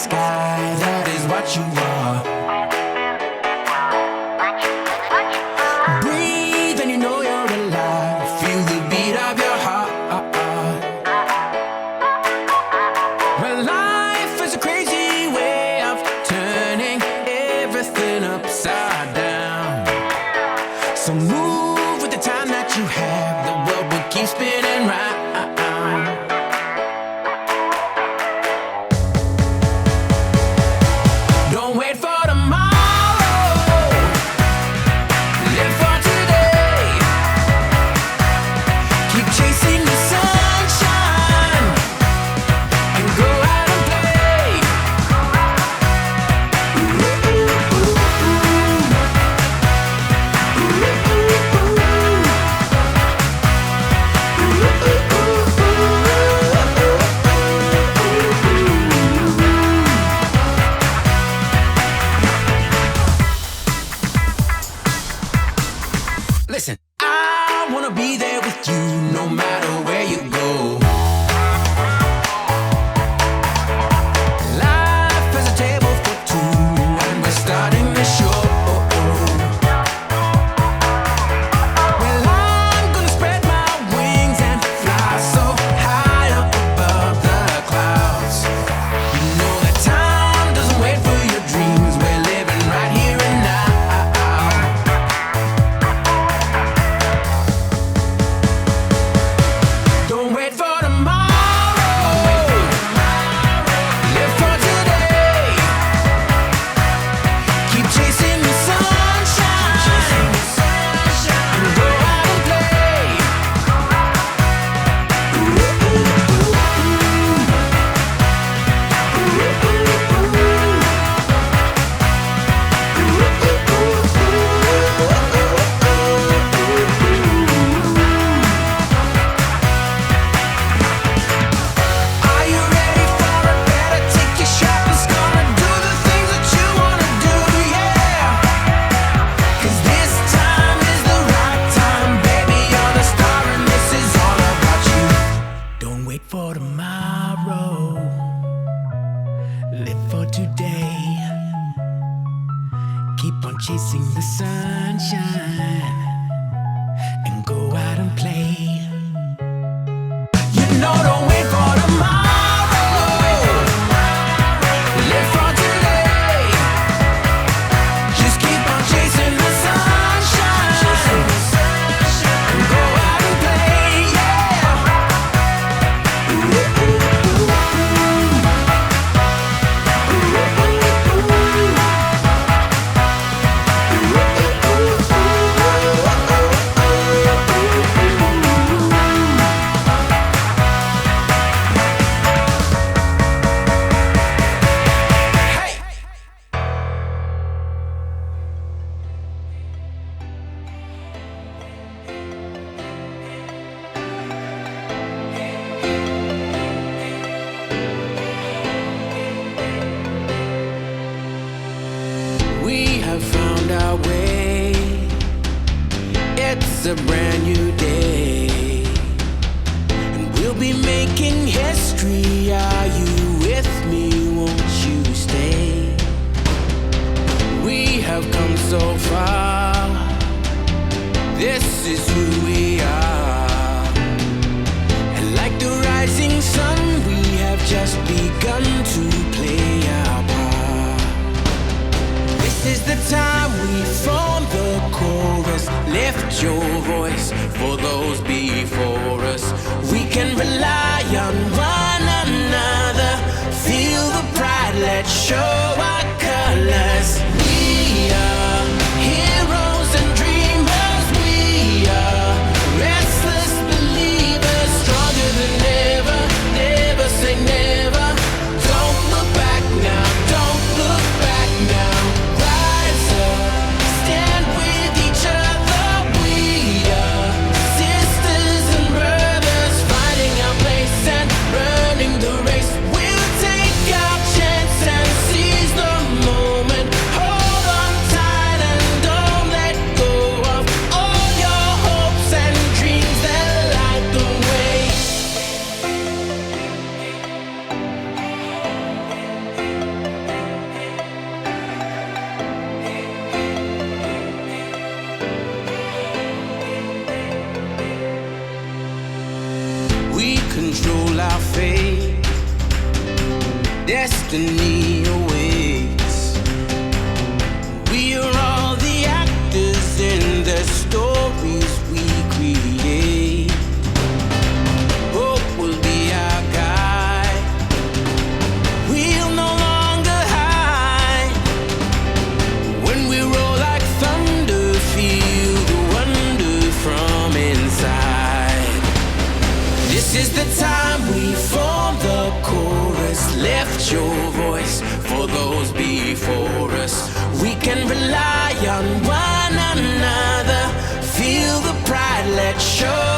sky, that is what you are. Breathe and you know you're alive. Feel the beat of your heart. Well, life is a crazy way of turning everything upside down. So move with the time that you have. The world will keep spinning round. Don't wait for tomorrow. Live for today. Keep chasing the sunshine and go out and play. Listen, I wanna be there with you no matter where you go. Life is a table for two, and we're starting the show. Well, I'm gonna spread my wings and fly so high up above the clouds. You know that time doesn't wait for your dreams. We're living right here and now. Don't wait for tomorrow. Live for today. Keep chasing the sunshine and go out and play. Are you ready for it? Better take your shot. It's gonna do the things that you wanna do, yeah. 'Cause this time is the right time, baby. You're the star and this is all about you. Don't wait for tomorrow. Live for today. Keep on chasing the sunshine and go out and play. You know, don't wait for tomorrow. Live for today. Just keep on chasing the sunshine and go out and play, yeah. Hey! We have found our way. It's a brand new day, and we'll be making history. Are you with me? Won't you stay? We have come so far. This is who we are. And like the rising sun, we have just begun to play our part. This is the time we form the chorus. Lift your voice for those before us. We can rely on one another. Feel the pride, let's show our colors. We are heroes and dreamers. We are restless believers, stronger than ever. Never say never. Don't look back now. Don't look back now. Rise up, stand with each other. We are sisters and brothers, finding our place and running the race. We'll take our chance and seize the moment. Oh, control our fate. Destiny awaits. We are all the actors in the stories we create. Hope will be our guide. We'll no longer hide. When we roll like thunder, feel the wonder from inside. This is the time we form the chorus. Left your voice for those before us. We can rely on one another. Feel the pride, let's show